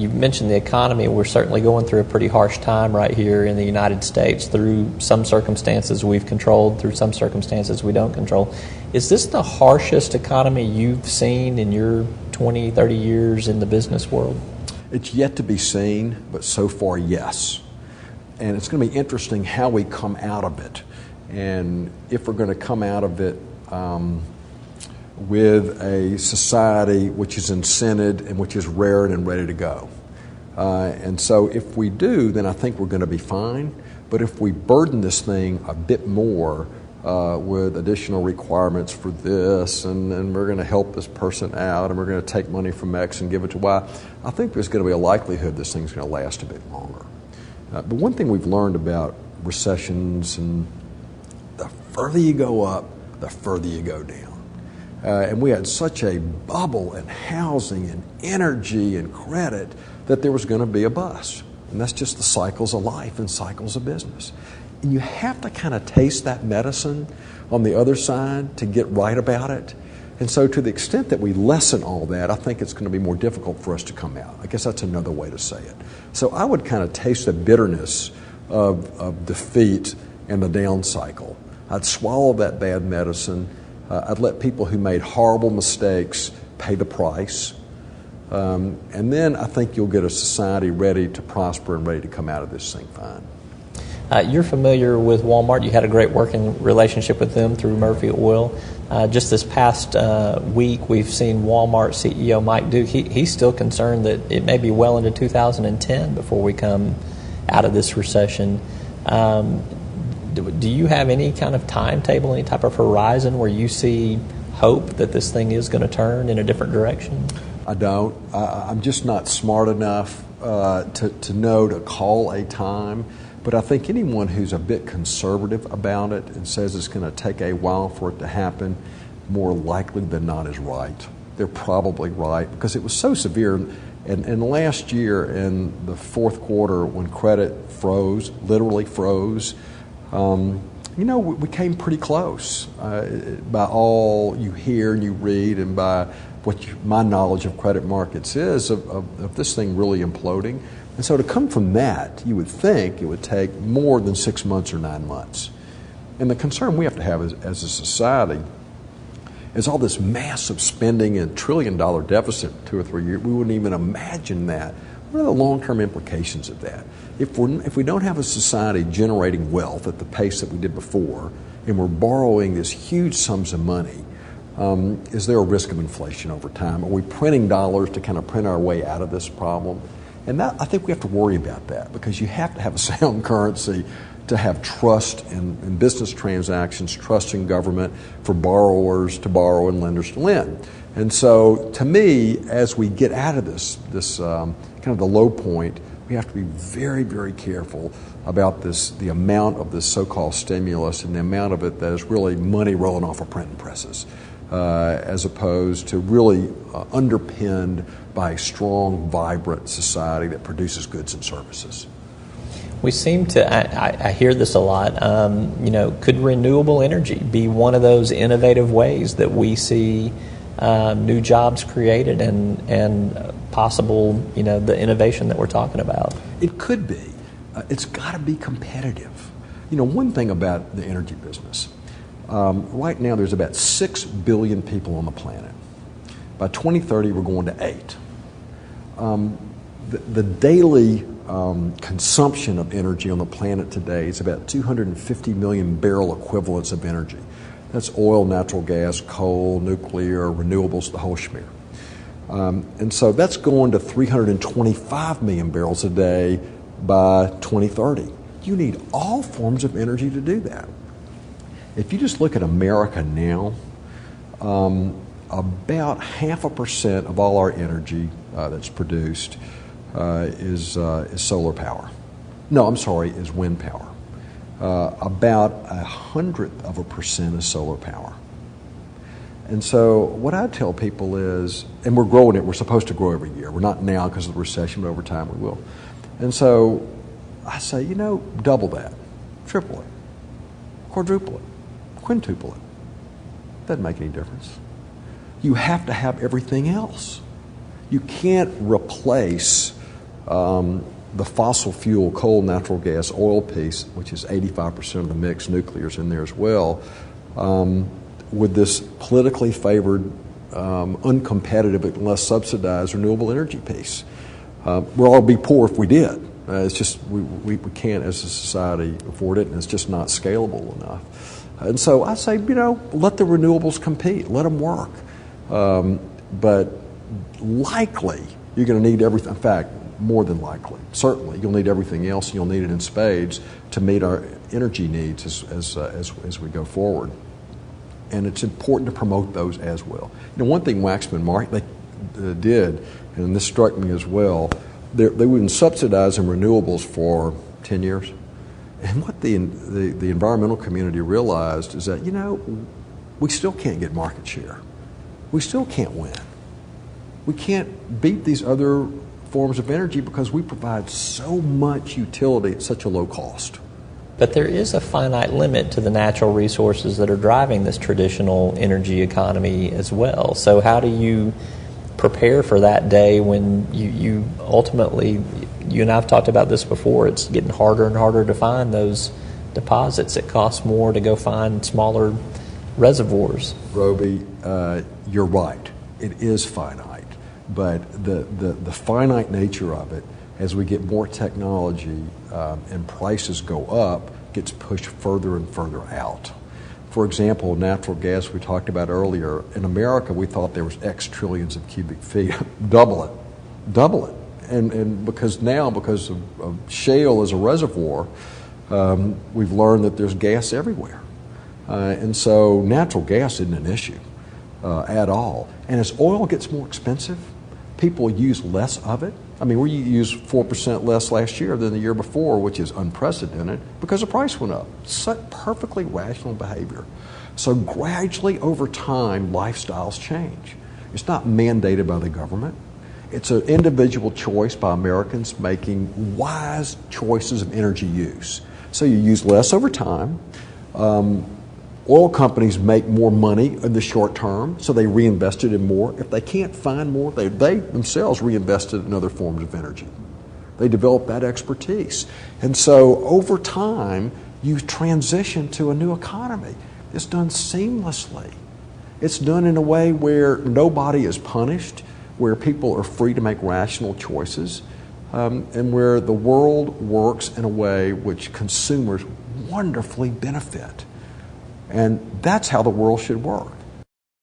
you mentioned the economy. We're certainly going through a pretty harsh time right here in the United States. Through some circumstances we've controlled, through some circumstances we don't control. Is this the harshest economy you've seen in your 20, 30 years in the business world? It's yet to be seen, but so far, yes. And it's going to be interesting how we come out of it. And if we're going to come out of it with a society which is incented and which is rared and ready to go. And so if we do, then I think we're going to be fine. But if we burden this thing a bit more with additional requirements for this, and we're going to help this person out, and we're going to take money from X and give it to Y, I think there's going to be a likelihood this thing's going to last a bit longer. But one thing we've learned about recessions, and the further you go up, the further you go down. And we had such a bubble in housing and energy and credit that there was going to be a bust. And that's just the cycles of life and cycles of business. And you have to kind of taste that medicine on the other side to get right about it. And so to the extent that we lessen all that, I think it's going to be more difficult for us to come out. I guess that's another way to say it. So I would kind of taste the bitterness of defeat and the down cycle. I'd swallow that bad medicine. I'd let people who made horrible mistakes pay the price. And then I think you'll get a society ready to prosper and ready to come out of this thing fine. You're familiar with Walmart. You had a great working relationship with them through Murphy Oil. Just this past week, we've seen Walmart CEO Mike Duke. He's still concerned that it may be well into 2010 before we come out of this recession. Do you have any kind of timetable, any type of horizon where you see hope that this thing is going to turn in a different direction? I don't. I'm just not smart enough to know to call a time. But I think anyone who's a bit conservative about it and says it's going to take a while for it to happen, more likely than not is right. They're probably right because it was so severe. And last year in the fourth quarter when credit froze, literally froze, we came pretty close by all you hear and you read and by what my knowledge of credit markets is of this thing really imploding. And so to come from that, you would think it would take more than 6 months or 9 months. And the concern we have to have as a society is all this massive spending and $1 trillion deficit in 2 or 3 years. We wouldn't even imagine that. What are the long-term implications of that? If we don't have a society generating wealth at the pace that we did before, and we're borrowing these huge sums of money, is there a risk of inflation over time? Are we printing dollars to kind of print our way out of this problem? And that, I think we have to worry about that because you have to have a sound currency to have trust in business transactions, trust in government for borrowers to borrow and lenders to lend. And so to me, as we get out of this kind of the low point, we have to be very, very careful about the amount of this so-called stimulus and the amount of it that is really money rolling off of printing presses, as opposed to really underpinned by a strong, vibrant society that produces goods and services. We seem to, I hear this a lot, could renewable energy be one of those innovative ways that we see new jobs created and possible, the innovation that we're talking about? It could be. It's got to be competitive. One thing about the energy business, right now there's about 6 billion people on the planet. By 2030, we're going to 8. The daily consumption of energy on the planet today is about 250 million barrel equivalents of energy. That's oil, natural gas, coal, nuclear, renewables, the whole schmear. And so that's going to 325 million barrels a day by 2030. You need all forms of energy to do that. If you just look at America now, about 0.5% of all our energy that's produced is solar power. No, I'm sorry, is wind power. About 0.1% is solar power. And so what I tell people is, and we're growing it, we're supposed to grow every year. We're not now because of the recession, but over time we will. And so I say, double that, triple it, quadruple it, quintuple it. Doesn't make any difference. You have to have everything else. You can't replace The fossil fuel, coal, natural gas, oil piece, which is 85% of the mix, nuclear's in there as well, with this politically favored, uncompetitive, and less subsidized renewable energy piece. We'll all be poor if we did. It's just we can't as a society afford it, and it's just not scalable enough. And so I say, let the renewables compete, let them work. But likely you're going to need everything. In fact, more than likely, certainly you'll need everything else, and you'll need it in spades to meet our energy needs as we go forward. And it's important to promote those as well. One thing Waxman-Markey did, and this struck me as well, they've been subsidizing renewables for 10 years. And what the environmental community realized is that, we still can't get market share. We still can't win. We can't beat these other forms of energy because we provide so much utility at such a low cost. But there is a finite limit to the natural resources that are driving this traditional energy economy as well. So how do you prepare for that day when you ultimately, you and I have talked about this before, it's getting harder and harder to find those deposits. It costs more to go find smaller reservoirs. Roby, you're right. It is finite. But the finite nature of it, as we get more technology and prices go up, gets pushed further and further out. For example, natural gas we talked about earlier. In America, we thought there was X trillions of cubic feet. Double it. And because of shale as a reservoir, we've learned that there's gas everywhere. And so natural gas isn't an issue at all. And as oil gets more expensive, people use less of it. I mean, we used 4% less last year than the year before, which is unprecedented because the price went up. Such perfectly rational behavior. So gradually over time, lifestyles change. It's not mandated by the government. It's an individual choice by Americans making wise choices of energy use. So you use less over time. Oil companies make more money in the short term, so they reinvest it in more. If they can't find more, they themselves reinvest it in other forms of energy. They develop that expertise. And so over time, you transition to a new economy. It's done seamlessly. It's done in a way where nobody is punished, where people are free to make rational choices, and where the world works in a way which consumers wonderfully benefit. And that's how the world should work.